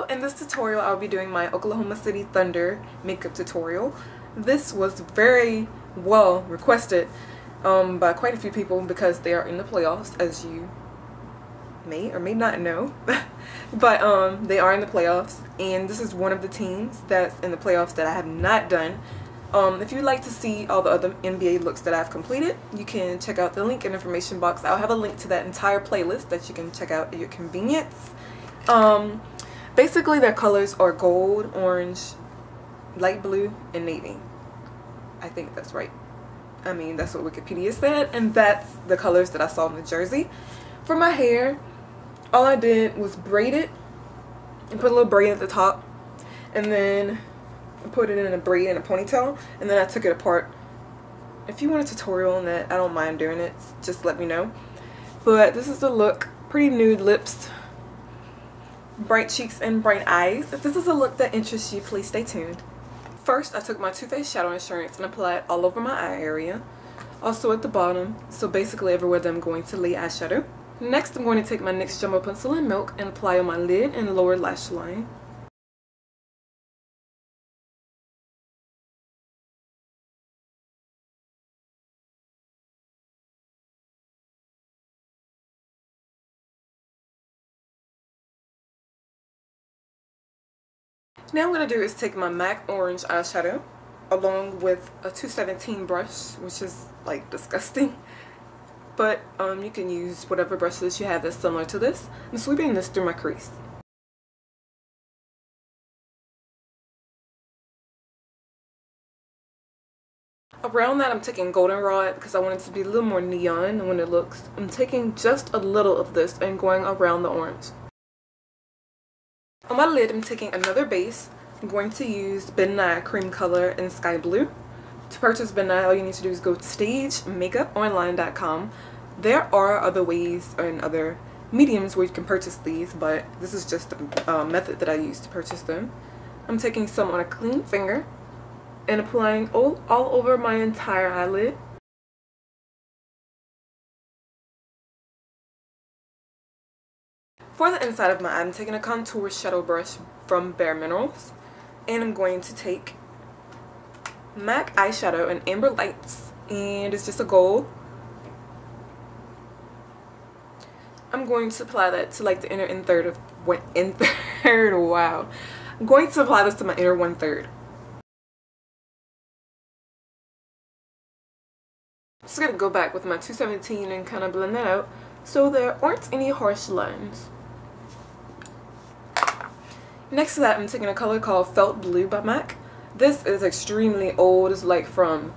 in this tutorial I'll be doing my Oklahoma City Thunder makeup tutorial. This was very well requested by quite a few people because they are in the playoffs, as you may or may not know. But they are in the playoffs, and this is one of the teams that's in the playoffs that I have not done. If you'd like to see all the other NBA looks that I've completed, you can check out the link in the information box. I'll have a link to that entire playlist that you can check out at your convenience. Basically their colors are gold, orange, light blue, and navy. I think that's right. I mean, that's what Wikipedia said, and that's the colors that I saw in the jersey. For my hair, all I did was braid it and put a little braid at the top, and then put it in a braid and a ponytail, and then I took it apart. If you want a tutorial on that, I don't mind doing it, just let me know. But this is the look. Pretty nude lips, bright cheeks, and bright eyes. If this is a look that interests you, please stay tuned. First, I took my Too Faced Shadow Insurance and applied it all over my eye area, also at the bottom, so basically everywhere that I'm going to lay eyeshadow. Next, I'm going to take my NYX Jumbo Pencil in Milk and apply on my lid and lower lash line. Now I'm going to do is take my MAC Orange eyeshadow along with a 217 brush, which is like disgusting, but you can use whatever brushes you have that's similar to this. I'm sweeping this through my crease. Around that, I'm taking Goldenrod because I want it to be a little more neon when it looks. I'm taking just a little of this and going around the orange. On my lid, I'm taking another base. I'm going to use Ben Nye Cream Color in Sky Blue. To purchase Ben Nye, all you need to do is go to stagemakeuponline.com. There are other ways and other mediums where you can purchase these, but this is just the method that I use to purchase them. I'm taking some on a clean finger and applying all over my entire eyelid. For the inside of my eye, I'm taking a contour shadow brush from Bare Minerals, and I'm going to take MAC eyeshadow in Amber Lights, and it's just a gold. I'm going to apply that to like the inner third of wow. I'm going to apply this to my inner 1/3. I'm just gonna go back with my 217 and kind of blend that out so there aren't any harsh lines. Next to that, I'm taking a color called Felt Blue by MAC. This is extremely old. It's like from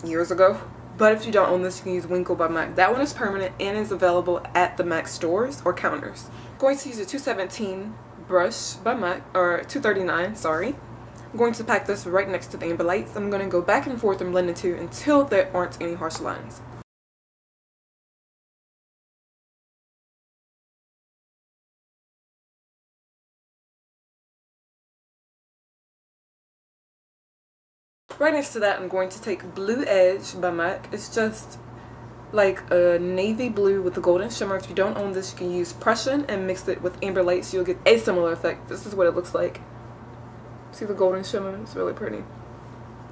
years ago. But if you don't own this, you can use Winkle by MAC. That one is permanent and is available at the MAC stores or counters. I'm going to use a 217 brush by MAC, or 239, sorry. I'm going to pack this right next to the Amber Lights. I'm going to go back and forth and blend the two until there aren't any harsh lines. Right next to that, I'm going to take Blue Edge by MAC. It's just like a navy blue with a golden shimmer. If you don't own this, you can use Prussian and mix it with Amber Lights. You'll get a similar effect. This is what it looks like. See the golden shimmer? It's really pretty.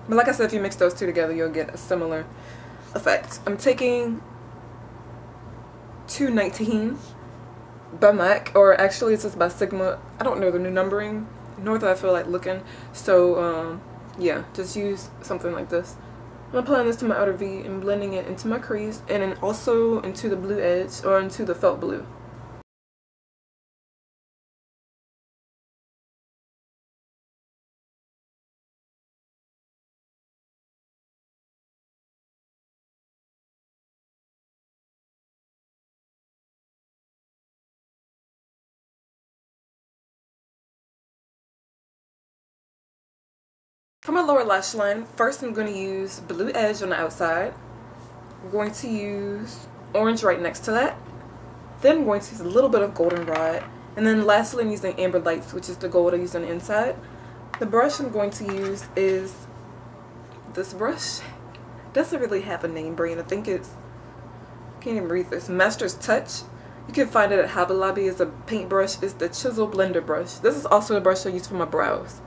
But like I said, if you mix those two together, you'll get a similar effect. I'm taking 219 by MAC, or actually it says by Sigma. I don't know the new numbering, nor do I feel like looking. So, yeah, just use something like this. I'm applying this to my outer V and blending it into my crease, and then also into the blue edge, or into the felt blue. For my lower lash line, first I'm going to use Blue Edge on the outside. I'm going to use orange right next to that. Then I'm going to use a little bit of Goldenrod. And then lastly, I'm using Amber Lights, which is the gold I use on the inside. The brush I'm going to use is this brush. It doesn't really have a name brand. I think it's, I can't even read this, Master's Touch. You can find it at Hobby Lobby. As a paintbrush is the Chisel blender brush. This is also the brush I use for my brows.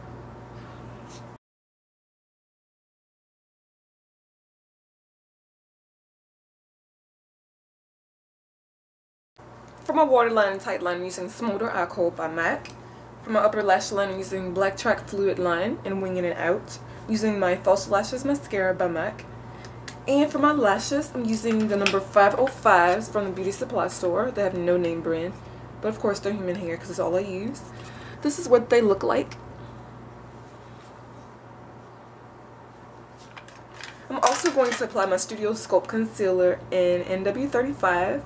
For my waterline and tightline, I'm using Smolder Eye Kohl by MAC. For my upper lash line, I'm using Black Track Fluid Line and Winging It Out. I'm using my False Lashes Mascara by MAC. And for my lashes, I'm using the number 505s from the beauty supply store. They have no name brand, but of course they're human hair because it's all I use. This is what they look like. I'm also going to apply my Studio Sculpt Concealer in NW35.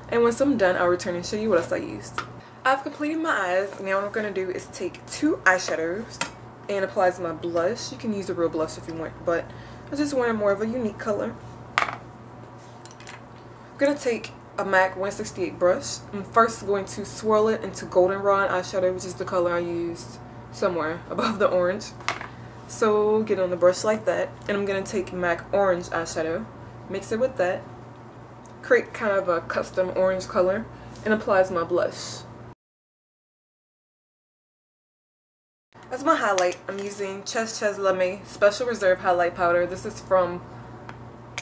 And once I'm done, I'll return and show you what else I used. I've completed my eyes. Now what I'm going to do is take 2 eyeshadows and apply my blush. You can use a real blush if you want, but I just wanted more of a unique color. I'm going to take a MAC 168 brush. I'm first going to swirl it into Goldenrod Eye Shadow, which is the color I used somewhere above the orange. So get on the brush like that. And I'm going to take MAC Orange Eyeshadow, mix it with that, create kind of a custom orange color, and applies my blush. As my highlight, I'm using Chez Special Reserve Highlight Powder. This is from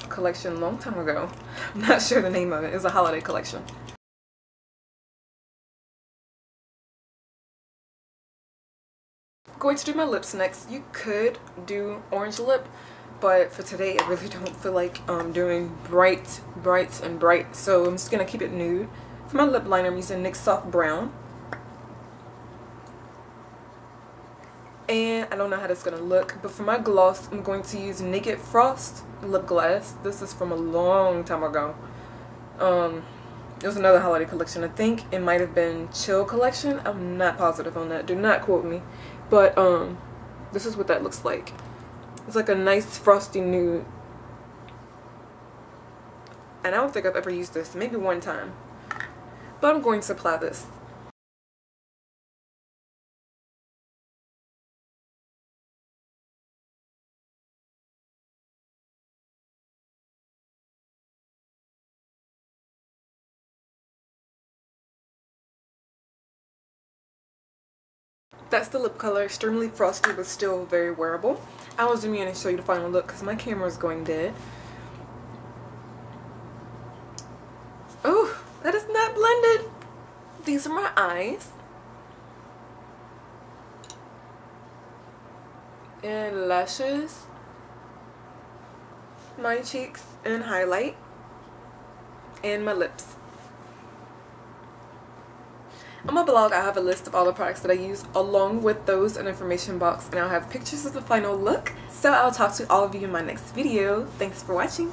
a collection a long time ago. I'm not sure the name of it. It's a holiday collection. Going to do my lips next. You could do orange lip, but for today I really don't feel like doing bright, so I'm just going to keep it nude. For my lip liner, I'm using NYX Soft Brown. And I don't know how that's going to look, but for my gloss, I'm going to use Naked Frost Lip Gloss. This is from a long time ago. It was another holiday collection. I think it might have been Chill collection. I'm not positive on that. Do not quote me. But this is what that looks like. It's like a nice frosty nude. And I don't think I've ever used this. Maybe one time. But I'm going to apply this. That's the lip color, extremely frosty but still very wearable. I will zoom in and show you the final look because my camera is going dead. Oh, that is not blended. These are my eyes. And lashes. My cheeks and highlight. And my lips. On my blog, I have a list of all the products that I use along with those in the information box, and I'll have pictures of the final look. So I'll talk to all of you in my next video. Thanks for watching.